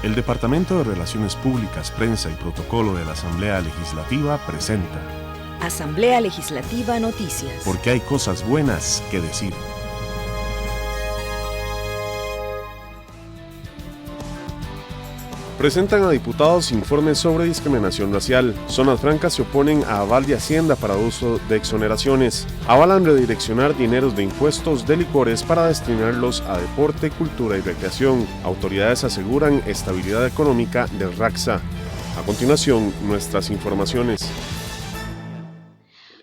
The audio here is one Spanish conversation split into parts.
El Departamento de Relaciones Públicas, Prensa y Protocolo de la Asamblea Legislativa presenta Asamblea Legislativa Noticias. Porque hay cosas buenas que decir. Presentan a diputados informes sobre discriminación racial. Zonas francas se oponen a aval de Hacienda para uso de exoneraciones. Avalan redireccionar dineros de impuestos de licores para destinarlos a deporte, cultura y recreación. Autoridades aseguran estabilidad económica del RACSA. A continuación, nuestras informaciones.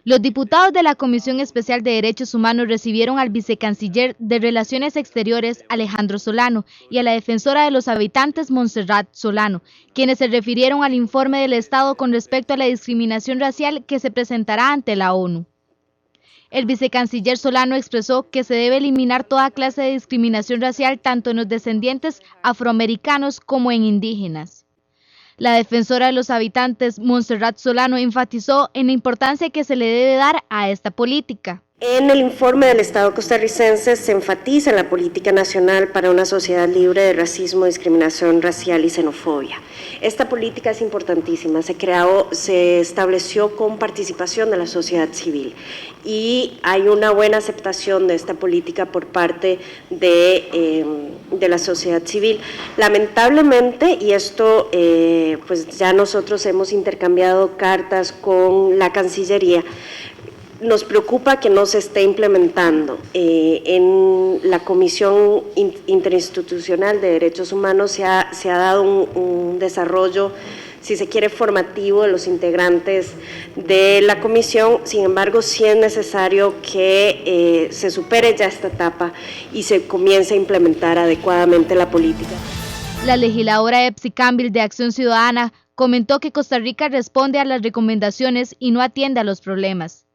Los diputados de la Comisión Especial de Derechos Humanos recibieron al vicecanciller de Relaciones Exteriores, Alejandro Solano, y a la defensora de los habitantes, Montserrat Solano, quienes se refirieron al informe del Estado con respecto a la discriminación racial que se presentará ante la ONU. El vicecanciller Solano expresó que se debe eliminar toda clase de discriminación racial tanto en los descendientes afroamericanos como en indígenas. La defensora de los habitantes, Montserrat Solano, enfatizó en la importancia que se le debe dar a esta política. En el informe del Estado costarricense se enfatiza en la política nacional para una sociedad libre de racismo, discriminación racial y xenofobia. Esta política es importantísima, se estableció con participación de la sociedad civil y hay una buena aceptación de esta política por parte de la sociedad civil. Lamentablemente, y esto pues ya nosotros hemos intercambiado cartas con la Cancillería, nos preocupa que no se esté implementando. En la Comisión Interinstitucional de Derechos Humanos se ha dado un desarrollo, si se quiere, formativo de los integrantes de la comisión. Sin embargo, sí es necesario que se supere ya esta etapa y se comience a implementar adecuadamente la política. La legisladora Epsi Campbell de Acción Ciudadana comentó que Costa Rica responde a las recomendaciones y no atiende a los problemas.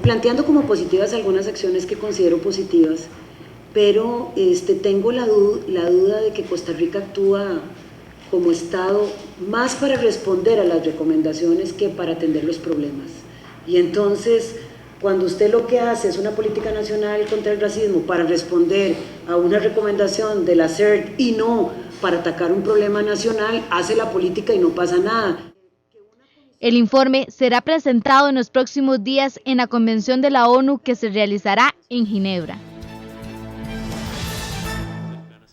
Planteando como positivas algunas acciones que considero positivas, pero tengo la duda de que Costa Rica actúa como Estado más para responder a las recomendaciones que para atender los problemas. Y entonces, cuando usted lo que hace es una política nacional contra el racismo para responder a una recomendación de la CERT y no para atacar un problema nacional, hace la política y no pasa nada. El informe será presentado en los próximos días en la Convención de la ONU que se realizará en Ginebra.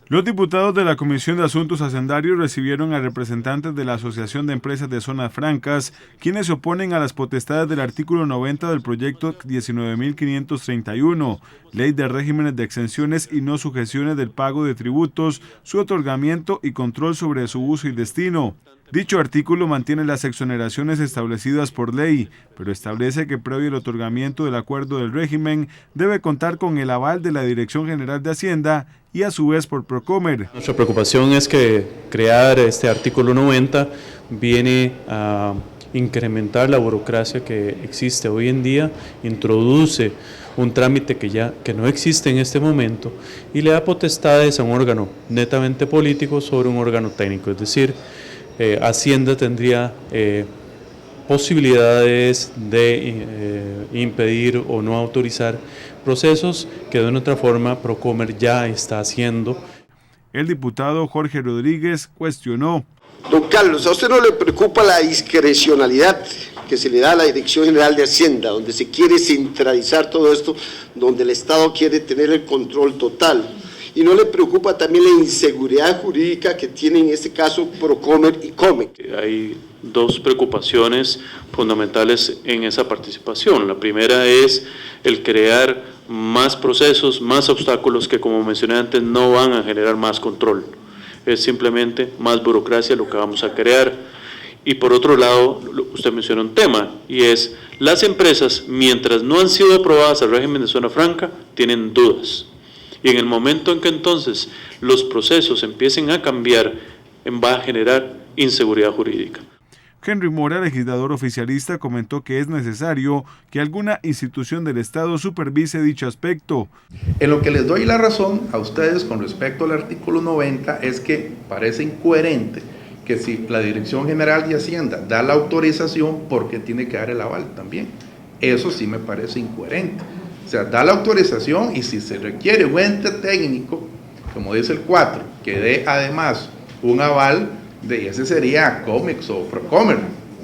Los diputados de la Comisión de Asuntos Hacendarios recibieron a representantes de la Asociación de Empresas de Zonas Francas, quienes se oponen a las potestades del artículo 90 del proyecto 19.531, Ley de Regímenes de Exenciones y No Sujeciones del Pago de Tributos, su otorgamiento y control sobre su uso y destino. Dicho artículo mantiene las exoneraciones establecidas por ley, pero establece que previo al otorgamiento del acuerdo del régimen debe contar con el aval de la Dirección General de Hacienda y a su vez por Procomer. Nuestra preocupación es que crear este artículo 90 viene a incrementar la burocracia que existe hoy en día, introduce un trámite que no existe en este momento y le da potestades a un órgano netamente político sobre un órgano técnico, es decir, Hacienda tendría posibilidades de impedir o no autorizar procesos que de una otra forma Procomer ya está haciendo. El diputado Jorge Rodríguez cuestionó. Don Carlos, ¿a usted no le preocupa la discrecionalidad que se le da a la Dirección General de Hacienda, donde se quiere centralizar todo esto, donde el Estado quiere tener el control total? ¿Y no le preocupa también la inseguridad jurídica que tiene en este caso Procomer y Comec? Hay dos preocupaciones fundamentales en esa participación. La primera es el crear más procesos, más obstáculos que, como mencioné antes, no van a generar más control. Es simplemente más burocracia lo que vamos a crear. Y por otro lado, usted menciona un tema, y es las empresas, mientras no han sido aprobadas al régimen de zona franca, tienen dudas. Y en el momento en que entonces los procesos empiecen a cambiar, va a generar inseguridad jurídica. Henry Mora, legislador oficialista, comentó que es necesario que alguna institución del Estado supervise dicho aspecto. En lo que les doy la razón a ustedes con respecto al artículo 90 es que parece incoherente que si la Dirección General de Hacienda da la autorización, ¿por qué tiene que dar el aval también? Eso sí me parece incoherente. O sea, da la autorización y si se requiere un ente técnico, como dice el 4, que dé además un aval de ese sería Comex o Procomer,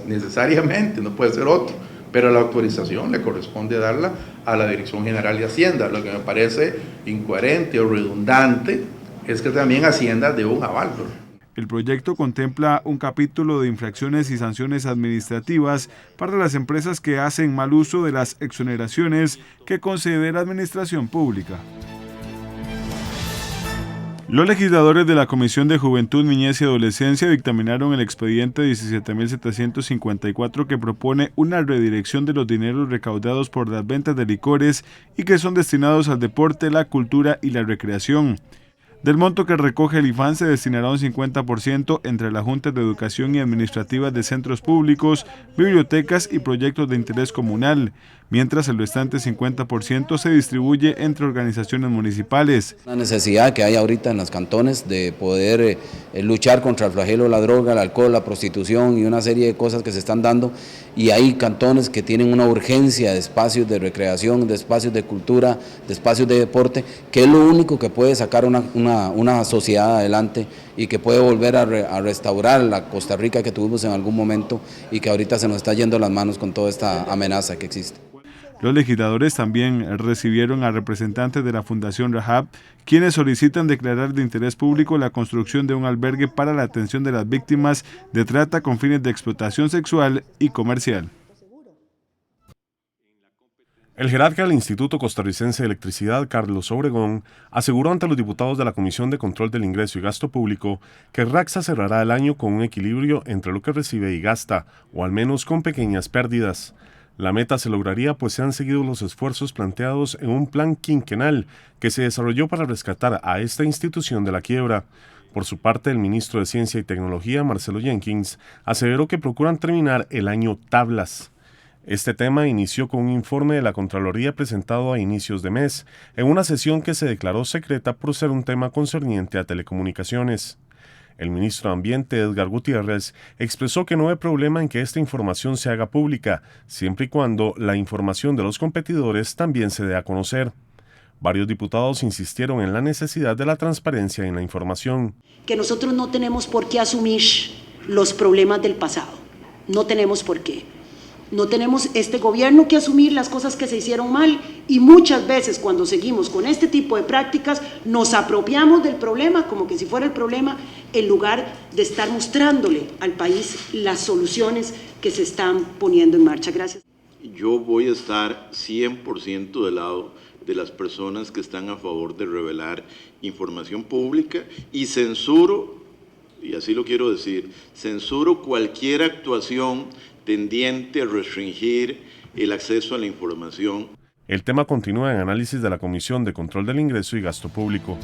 necesariamente, no puede ser otro, pero la autorización le corresponde darla a la Dirección General de Hacienda. Lo que me parece incoherente o redundante es que también Hacienda dé un aval. El proyecto contempla un capítulo de infracciones y sanciones administrativas para las empresas que hacen mal uso de las exoneraciones que concede la Administración Pública. Los legisladores de la Comisión de Juventud, Niñez y Adolescencia dictaminaron el expediente 17.754 que propone una redirección de los dineros recaudados por las ventas de licores y que son destinados al deporte, la cultura y la recreación. Del monto que recoge el IFAN se destinará un 50% entre las juntas de educación y administrativas de centros públicos, bibliotecas y proyectos de interés comunal, mientras el restante 50% se distribuye entre organizaciones municipales. La necesidad que hay ahorita en los cantones de poder luchar contra el flagelo de la droga, el alcohol, la prostitución y una serie de cosas que se están dando, y hay cantones que tienen una urgencia de espacios de recreación, de espacios de cultura, de espacios de deporte, que es lo único que puede sacar una sociedad adelante y que puede volver a restaurar la Costa Rica que tuvimos en algún momento y que ahorita se nos está yendo las manos con toda esta amenaza que existe. Los legisladores también recibieron a representantes de la Fundación Rahab, quienes solicitan declarar de interés público la construcción de un albergue para la atención de las víctimas de trata con fines de explotación sexual y comercial. El jerarca del Instituto Costarricense de Electricidad, Carlos Obregón, aseguró ante los diputados de la Comisión de Control del Ingreso y Gasto Público que RACSA cerrará el año con un equilibrio entre lo que recibe y gasta, o al menos con pequeñas pérdidas. La meta se lograría pues se han seguido los esfuerzos planteados en un plan quinquenal que se desarrolló para rescatar a esta institución de la quiebra. Por su parte, el ministro de Ciencia y Tecnología, Marcelo Jenkins, aseveró que procuran terminar el año tablas. Este tema inició con un informe de la Contraloría presentado a inicios de mes, en una sesión que se declaró secreta por ser un tema concerniente a telecomunicaciones. El ministro de Ambiente, Edgar Gutiérrez, expresó que no hay problema en que esta información se haga pública, siempre y cuando la información de los competidores también se dé a conocer. Varios diputados insistieron en la necesidad de la transparencia en la información. Que nosotros no tenemos por qué asumir los problemas del pasado, no tenemos por qué. No tenemos este gobierno que asumir las cosas que se hicieron mal y muchas veces cuando seguimos con este tipo de prácticas nos apropiamos del problema como que si fuera el problema en lugar de estar mostrándole al país las soluciones que se están poniendo en marcha. Gracias. Yo voy a estar 100% del lado de las personas que están a favor de revelar información pública y censuro, y así lo quiero decir, censuro cualquier actuación tendiente a restringir el acceso a la información. El tema continúa en análisis de la Comisión de Control del Ingreso y Gasto Público.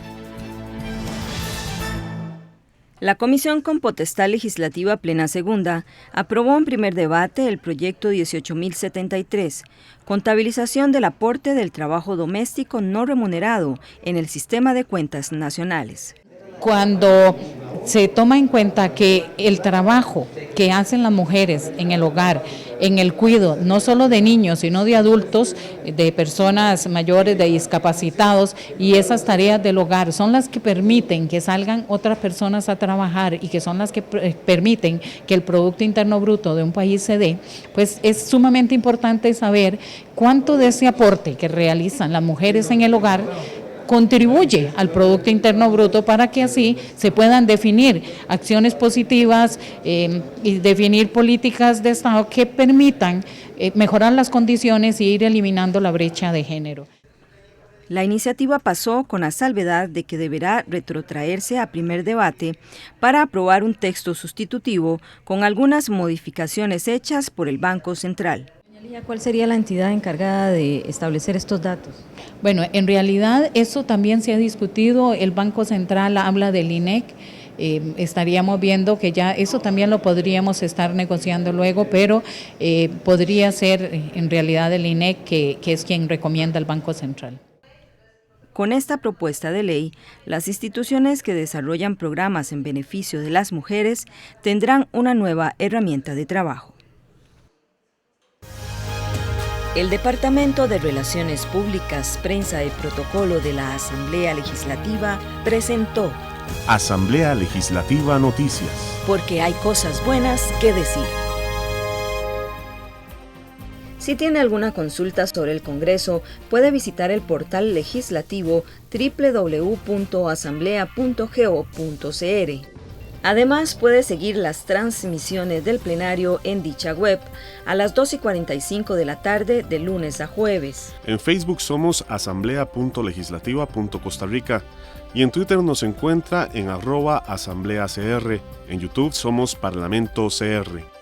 La Comisión con Potestad Legislativa Plena Segunda aprobó en primer debate el proyecto 18.073, contabilización del aporte del trabajo doméstico no remunerado en el sistema de cuentas nacionales. Cuando se toma en cuenta que el trabajo que hacen las mujeres en el hogar, en el cuidado, no solo de niños, sino de adultos, de personas mayores, de discapacitados, y esas tareas del hogar son las que permiten que salgan otras personas a trabajar y que son las que permiten que el Producto Interno Bruto de un país se dé, pues es sumamente importante saber cuánto de ese aporte que realizan las mujeres en el hogar contribuye al Producto Interno Bruto para que así se puedan definir acciones positivas y definir políticas de Estado que permitan mejorar las condiciones y ir eliminando la brecha de género. La iniciativa pasó con la salvedad de que deberá retrotraerse a primer debate para aprobar un texto sustitutivo con algunas modificaciones hechas por el Banco Central. ¿Cuál sería la entidad encargada de establecer estos datos? Bueno, en realidad eso también se ha discutido, el Banco Central habla del INEC, estaríamos viendo que ya eso también lo podríamos estar negociando luego, pero podría ser en realidad el INEC que es quien recomienda al Banco Central. Con esta propuesta de ley, las instituciones que desarrollan programas en beneficio de las mujeres tendrán una nueva herramienta de trabajo. El Departamento de Relaciones Públicas, Prensa y Protocolo de la Asamblea Legislativa presentó Asamblea Legislativa Noticias. Porque hay cosas buenas que decir. Si tiene alguna consulta sobre el Congreso, puede visitar el portal legislativo www.asamblea.go.cr. Además, puede seguir las transmisiones del plenario en dicha web a las 2:45 de la tarde de lunes a jueves. En Facebook somos asamblea.legislativa.Costa Rica y en Twitter nos encuentra en @asambleacr. En YouTube somos Parlamento CR.